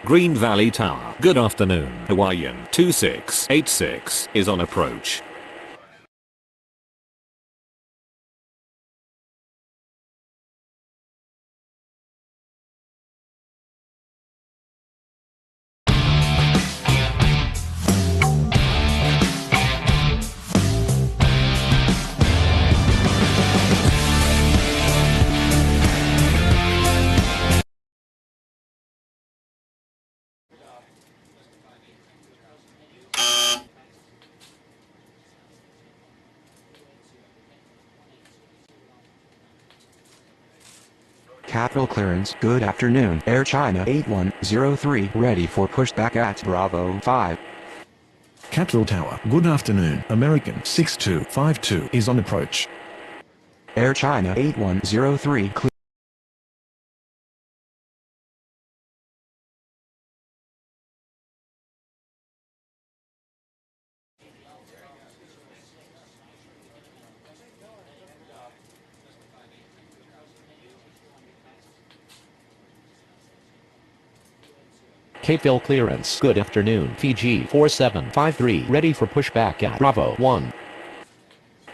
Green Valley Tower. Good afternoon. Hawaiian 2686 is on approach. Capital clearance. Good afternoon. Air China 8103 ready for pushback at Bravo 5. Capital Tower. Good afternoon. American 6252 is on approach. Air China 8103 clear. Capeville clearance. Good afternoon. Fiji 4753 ready for pushback at Bravo 1.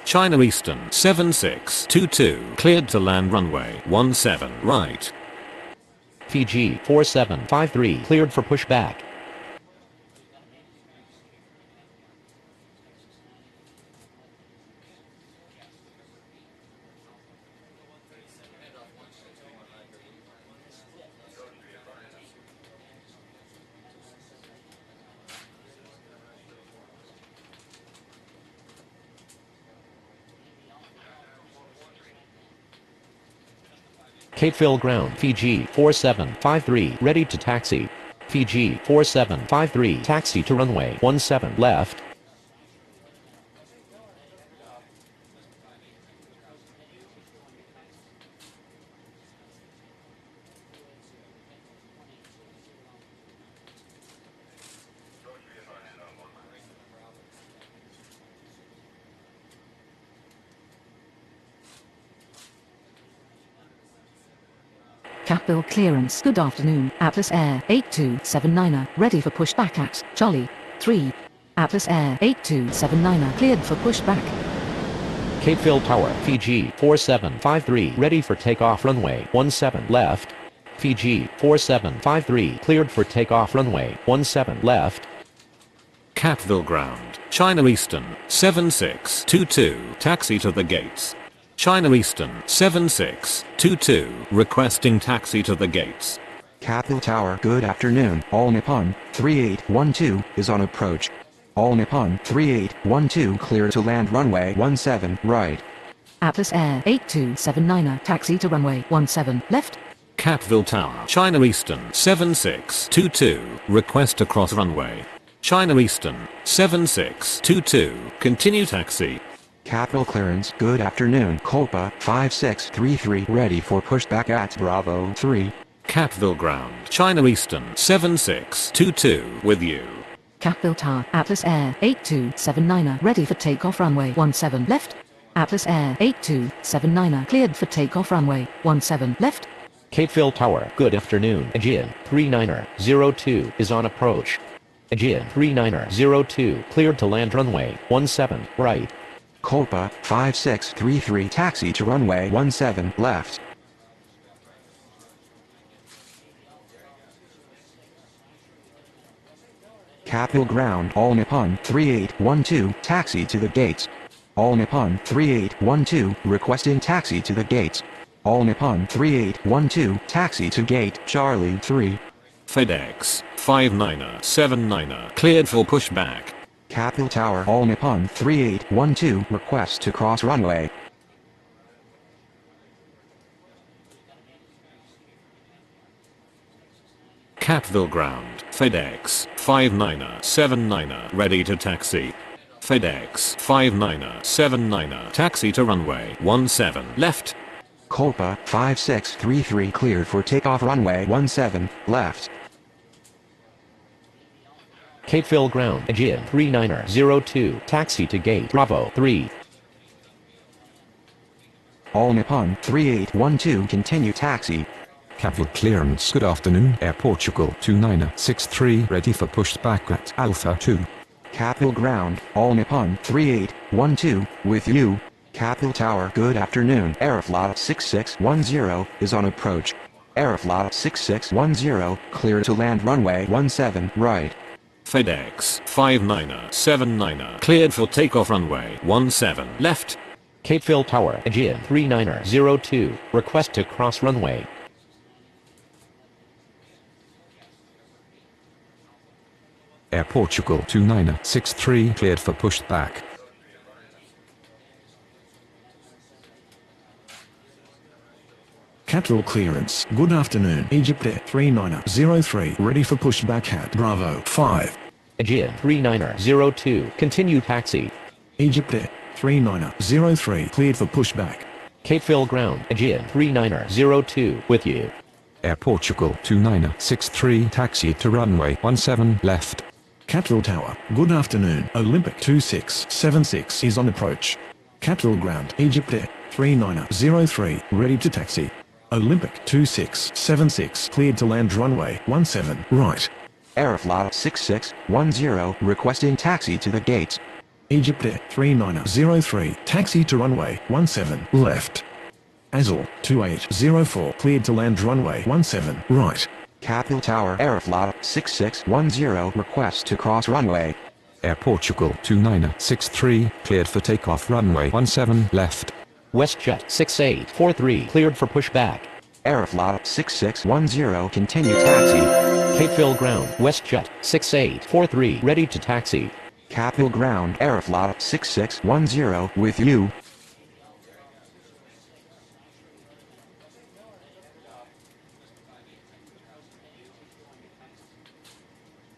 China Eastern 7622 cleared to land runway 17 right. Fiji 4753 cleared for pushback. Capeville ground. Fiji 4753 ready to taxi. Fiji 4753 taxi to runway 17 left. Capeville clearance. Good afternoon. Atlas Air 8279 ready for pushback at Charlie 3. Atlas Air 8279 cleared for pushback. Capeville Tower. Fiji 4753 ready for takeoff runway 17 left. Fiji 4753 cleared for takeoff runway 17 left. Capeville ground. China Eastern 7622 taxi to the gates. China Eastern 7622 requesting taxi to the gates. Capital Tower. Good afternoon. All Nippon 3812 is on approach. All Nippon 3812 clear to land runway 17 right. Atlas Air 8279 taxi to runway 17 left. Capeville Tower. China Eastern 7622 request to cross runway. China Eastern 7622 continue taxi. Capital clearance. Good afternoon. Copa 5633 ready for pushback at Bravo 3. Capeville ground. China Eastern 7622 with you. Capeville Tower. Atlas Air 8279 ready for takeoff runway 17 left. Atlas Air 8279 cleared for takeoff runway 17 left. Capeville Tower. Good afternoon. Aegean 3902 is on approach. Aegean 3902 cleared to land runway 17 right. Copa 5633 taxi to runway 17 left. Capital ground. All Nippon 3812 taxi to the gates. All Nippon 3812 requesting taxi to the gates. All Nippon 3812 taxi to gate Charlie 3. FedEx 5979 cleared for pushback. Capital Tower. All Nippon 3812 request to cross runway. Capeville ground. FedEx 5979 ready to taxi. FedEx 5979 taxi to runway 17 left. Copa 5633 cleared for takeoff runway 17 left. Capeville ground. Aegean 3902 taxi to gate Bravo 3. All Nippon 3812 continue taxi. Capital clearance. Good afternoon. Air Portugal 2963 ready for pushback at Alpha 2. Capital ground, all Nippon 3812, with you. Capital Tower. Good afternoon. Aeroflot 6610 is on approach. Aeroflot 6610, clear to land runway 17 right. FedEx 5979 cleared for takeoff runway 17 left. Capeville Tower, Aegean 3902, request to cross runway. Air Portugal 2963 cleared for pushback. Capital clearance. Good afternoon. Egypt Air 3903 ready for pushback at Bravo 5. Aegean 3902, continue taxi. Egypt Air 3903 cleared for pushback. Capeville ground, Aegean 3902, with you. Air Portugal 2963 taxi to runway 17 left. Capital Tower. Good afternoon. Olympic 2676 is on approach. Capital ground. Egypt Air 3903 ready to taxi. Olympic 2676 cleared to land runway 17 right. Aeroflot 6610 requesting taxi to the gates. Egypt Air 3903 taxi to runway 17 left. Azul 2804 cleared to land runway 17 right. Capital Tower. Aeroflot 6610 request to cross runway. Air Portugal 2963 cleared for takeoff runway 17 left. WestJet 6843 cleared for pushback. Aeroflot 6610 continue taxi. Capeville ground, WestJet 6843 ready to taxi. Capital ground. Aeroflot 6610 with you.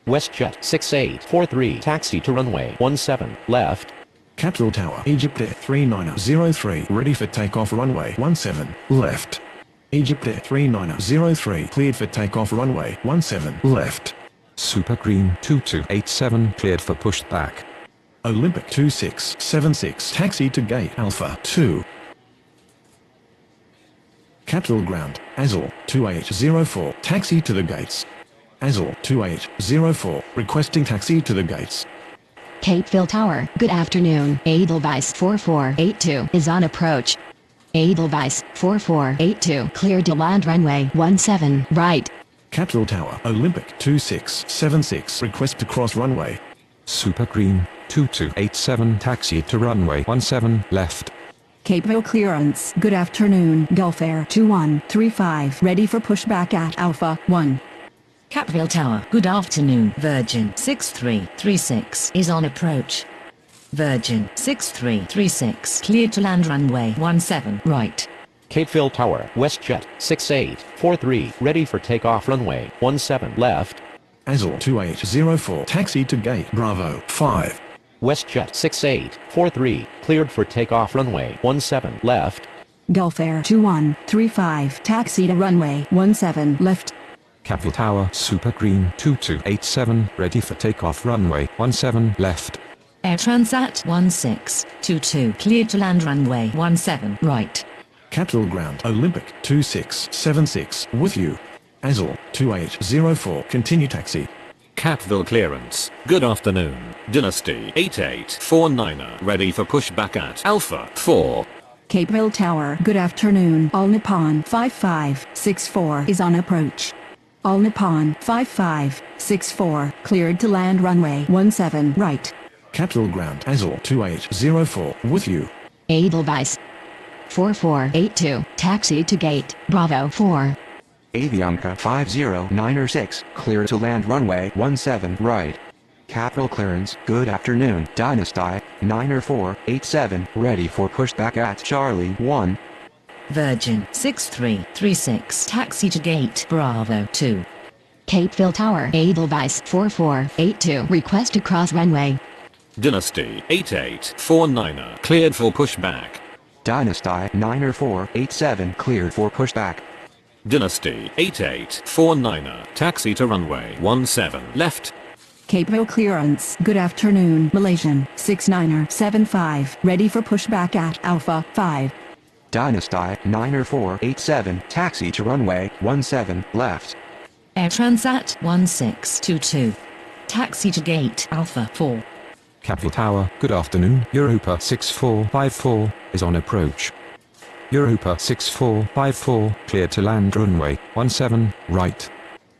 WestJet 6843 taxi to runway 17 left. Capital Tower. Egypt Air 3903 ready for takeoff runway 17 left. Egypt Air 3903 cleared for takeoff runway 17 left. Super Green 2287 cleared for pushback. Olympic 2676 taxi to gate Alpha 2. Capital ground. Azul 2804 taxi to the gates. Azul 2804 requesting taxi to the gates. Capeville Tower. Good afternoon. Edelweiss 4482 is on approach. Edelweiss 4482 cleared to land runway 17 right. Capital Tower. Olympic 2676 request to cross runway. Super Green 2287 taxi to runway 17 left. Capeville clearance. Good afternoon. Gulf Air 2135 ready for pushback at Alpha 1. Capeville Tower. Good afternoon. Virgin 6336 is on approach. Virgin 6336 cleared to land runway 17 right. Capeville Tower, WestJet 6843 ready for takeoff runway 17 left. Azul 2804 taxi to gate Bravo 5. WestJet 6843 cleared for takeoff runway 17 left. Gulf Air 2135 taxi to runway 17 left. Capital Tower. Super Green 2287 ready for takeoff runway 17 left. Air Transat 1622 cleared to land runway 17 right. Capital ground. Olympic 2676 with you. Azul 2804 continue taxi. Capeville clearance. Good afternoon. Dynasty 8849 ready for pushback at Alpha 4. Capeville Tower. Good afternoon. All Nippon 5564 is on approach. All Nippon 5564 cleared to land runway 17 right. Capital ground. Azul 2804 with you. Edelweiss 4482 taxi to gate Bravo 4. Avianca 5096 clear to land runway 17 right. Capital clearance. Good afternoon. Dynasty 9487 ready for pushback at Charlie 1. Virgin 6336 taxi to gate Bravo 2. Capeville Tower. Edelweiss 4482 request to cross runway. Dynasty 8849 cleared for pushback. Dynasty 9487 cleared for pushback. Dynasty 8849 taxi to runway 17 left. Capeville clearance. Good afternoon. Malaysian 6975 ready for pushback at Alpha 5. Dynasty 90487 taxi to runway 17 left. Air Transat 1622. Taxi to gate Alpha 4. Capital Tower, good afternoon. Europa 6454 is on approach. Europa 6454 cleared to land runway 17 right.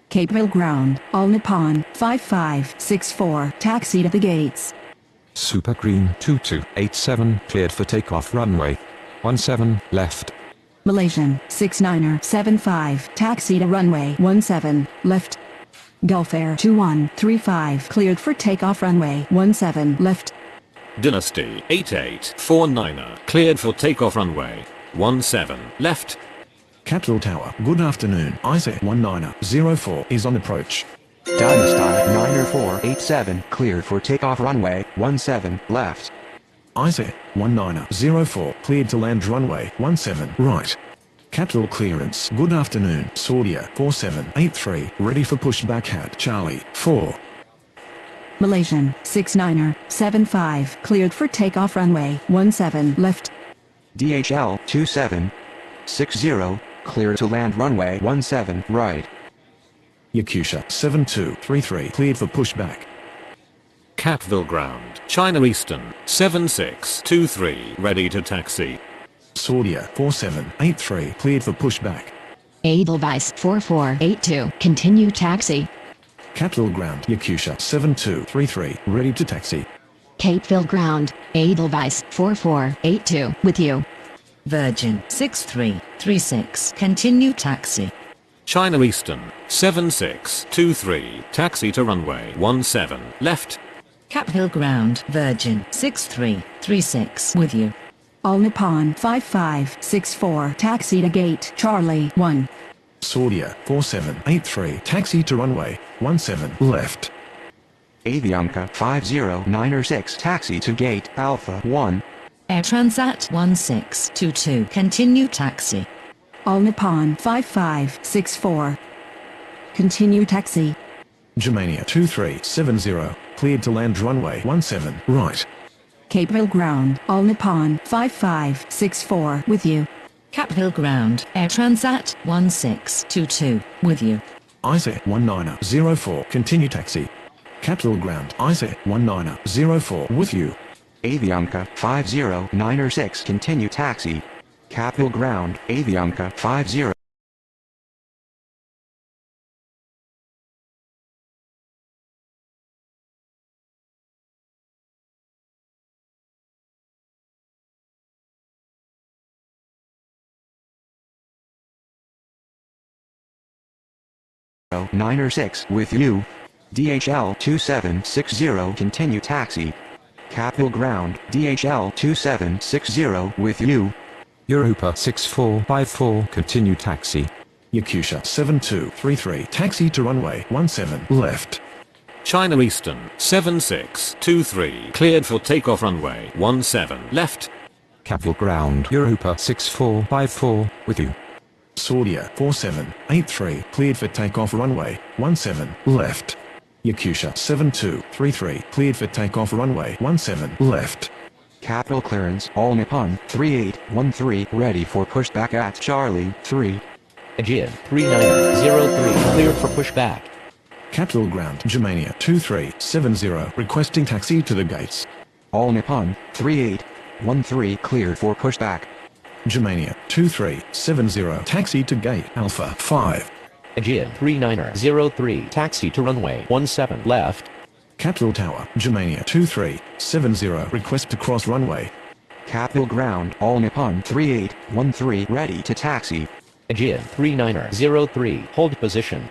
Capeville Ground, All Nippon 5564 taxi to the gates. Super Green 2287 cleared for takeoff runway 17 left. Malaysian 69er75 taxi to runway 17 left. Gulf Air 2135 cleared for takeoff runway 17 left. Dynasty 8849er cleared for takeoff runway 17 left. Capital Tower, good afternoon. Isaac 1904 is on approach. Dynasty 90487 cleared for takeoff runway 17 left. Isaac 1904 cleared to land runway 17 right. Capital clearance, good afternoon. Saudia 4783 ready for pushback at Charlie 4. Malaysian 69er75 cleared for takeoff runway 17 left. DHL 2760 cleared to land runway 17 right. Yakusha 7233 cleared for pushback. Catville Ground, China Eastern 7623 ready to taxi. Saudia 4783 cleared for pushback. Edelweiss 4482 continue taxi. Capital Ground Yakusha 7233 ready to taxi. Capeville Ground, Edelweiss 4482 with you. Virgin 6336 continue taxi. China Eastern 7623 taxi to runway 17 left. Capeville Ground, Virgin 6336 with you. All Nippon 5564 taxi to gate Charlie 1. Saudia 4783 taxi to runway 17 left. Avianca 50906 taxi to gate Alpha 1. Air Transat 1622 continue taxi. All Nippon 5564 continue taxi. Germania 2370 cleared to land runway 17 right. Capeville Ground, All Nippon 5564 with you. Capeville Ground, Air Transat 1622 with you. Isaac 1904 continue taxi. Capital Ground Isaac 1904 with you. Avianca 50906 continue taxi. Capital Ground Avianca 50. Niner 6 with you. DHL 2760 continue taxi. Capital Ground DHL 2760 with you. Europa 6454 continue taxi. Yakusha 7233 taxi to runway 17 left. China Eastern 7623 cleared for takeoff runway 17 left. Capital Ground Europa 6454 with you. Saudia 4783 cleared for takeoff runway 17 left. Yakusha 7233 cleared for takeoff runway 17 left. Capital clearance All Nippon 3813 ready for pushback at Charlie 3. Aegean 3903 cleared for pushback. Capital Ground Germania 2370 requesting taxi to the gates. All Nippon 3813 cleared for pushback. Germania 2370 taxi to gate Alpha 5. Aegean 3903 taxi to runway 17 left. Capital Tower Germania 2370 request to cross runway. Capital Ground All Nippon 3813 ready to taxi. Aegean 3903 hold position.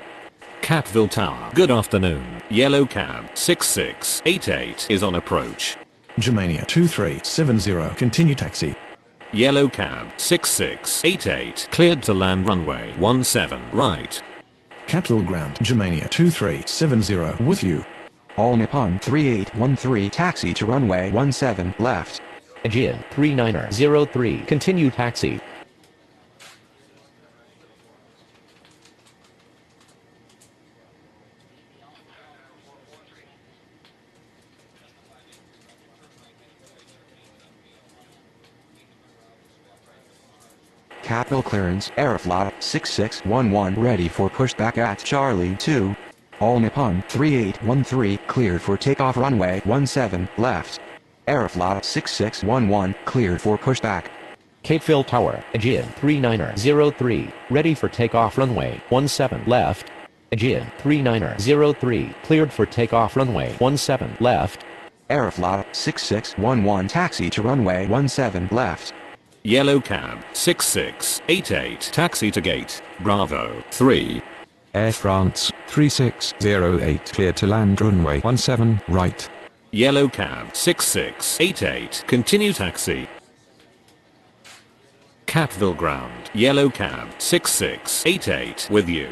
Catville Tower, good afternoon. Yellow Cab 6688 is on approach. Germania 2370 continue taxi. Yellow Cab 6688 cleared to land runway 17 right. Capital Ground Germania 2370 with you. All Nippon 3813 taxi to runway 17 left. Aegean 3903 continue taxi. Capital clearance, Aeroflot 6611 ready for pushback at Charlie 2. All Nippon 3813 cleared for takeoff runway 17 left. Aeroflot 6611 cleared for pushback. Capeville Tower, Aegean 3903, ready for takeoff runway 17 left. Aegean 3903, cleared for takeoff runway 17 left. Aeroflot 6611 taxi to runway 17 left. Yellow cab 6688 taxi to gate Bravo 3. Air France 3608 cleared to land runway 17 right. Yellow cab 6688 continue taxi. Catville ground yellow cab 6688 with you.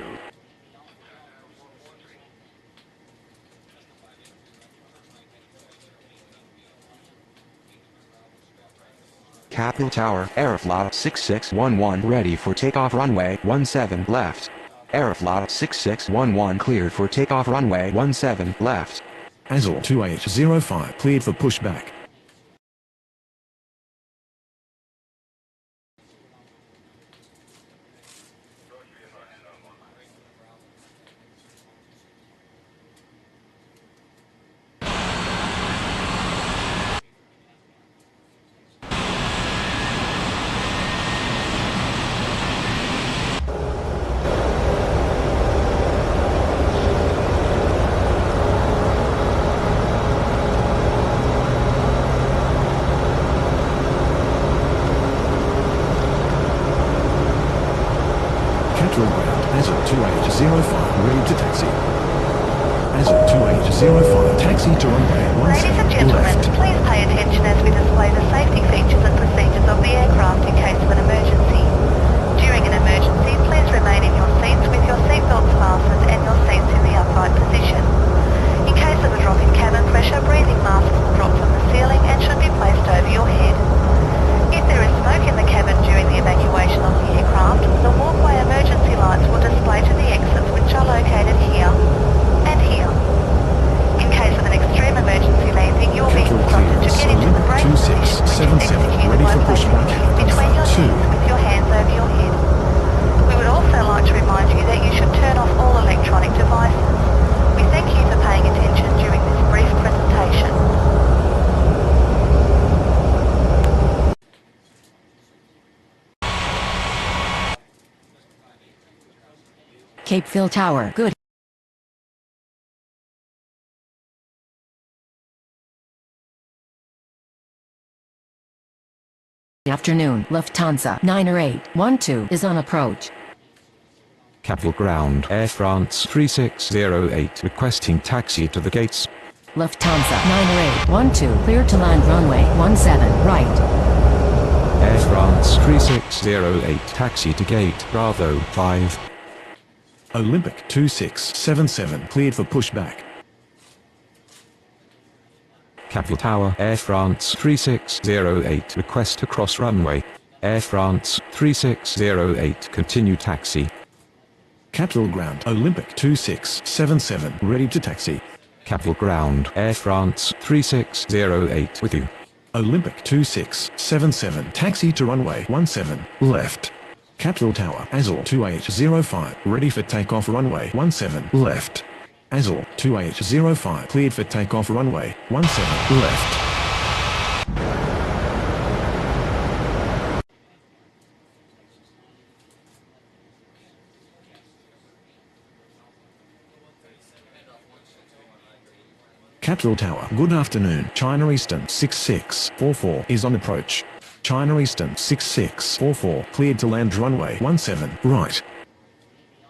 Capital Tower, Aeroflot 6611 ready for takeoff runway 17 left. Aeroflot 6611 cleared for takeoff runway 17 left. Azul 2805 cleared for pushback. Azul 2805 ready to taxi. Azul 2805 taxi to runway 17 Ladies and gentlemen, left. please pay attention as we display the safety features and procedures of the aircraft in case of an emergency. During an emergency, please remain in your seats with your seatbelts fastened and your seats in the upright position. In case of a drop in cabin pressure, breathing masks will drop from the ceiling and should be placed over your head. If there is smoke in the cabin during the evacuation of the aircraft, the walkway emergency lights will display to the exits which are located here and here. In case of an extreme emergency landing, you will be instructed to get into the brace position, which is 7677 executed ready by for placing pushback. your feet between your Alpha 2. knees with your hands over your head. We would also like to remind you that you should turn off all electronic devices. We thank you for paying attention during this brief presentation. Capeville Tower, good afternoon. Lufthansa 9812 is on approach. Capital ground Air France 3608 requesting taxi to the gates. Lufthansa 9812 cleared to land runway 17 right. Air France 3608 taxi to gate Bravo 5. Olympic 2677 cleared for pushback. Capital Tower Air France 3608 request to cross runway. Air France 3608 continue taxi. Capital ground Olympic 2677 ready to taxi. Capital ground Air France 3608 with you. Olympic 2677 taxi to runway 17 left. Capital Tower Azul 2805 ready for takeoff runway 17 left. Azul 2805 cleared for takeoff runway 17 left. Capital Tower, good afternoon. China Eastern 6644 is on approach. China Eastern 6644 cleared to land runway 17 right.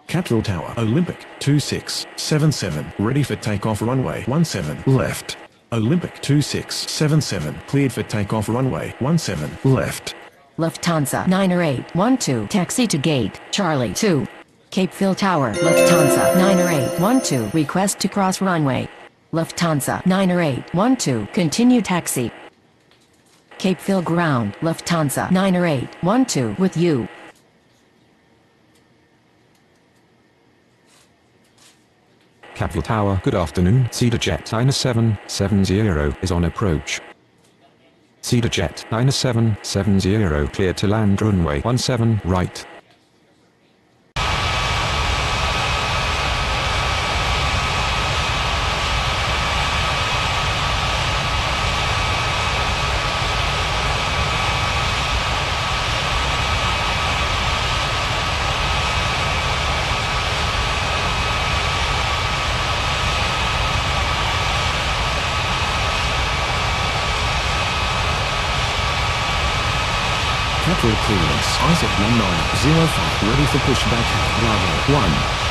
Capital Tower Olympic 2677 ready for takeoff runway 17 left. Olympic 2677 cleared for takeoff runway 17 left. Lufthansa 9812 taxi to gate Charlie 2. Capeville Tower Lufthansa 9812 request to cross runway. Lufthansa 9812 continue taxi. Capeville ground Lufthansa 9812 with you. Capital Tower, good afternoon. Cedar Jet 9770 is on approach. Cedar Jet 9770 cleared to land runway 17 right. Capital clearance Isaac 1905 ready for pushback at Bravo 1.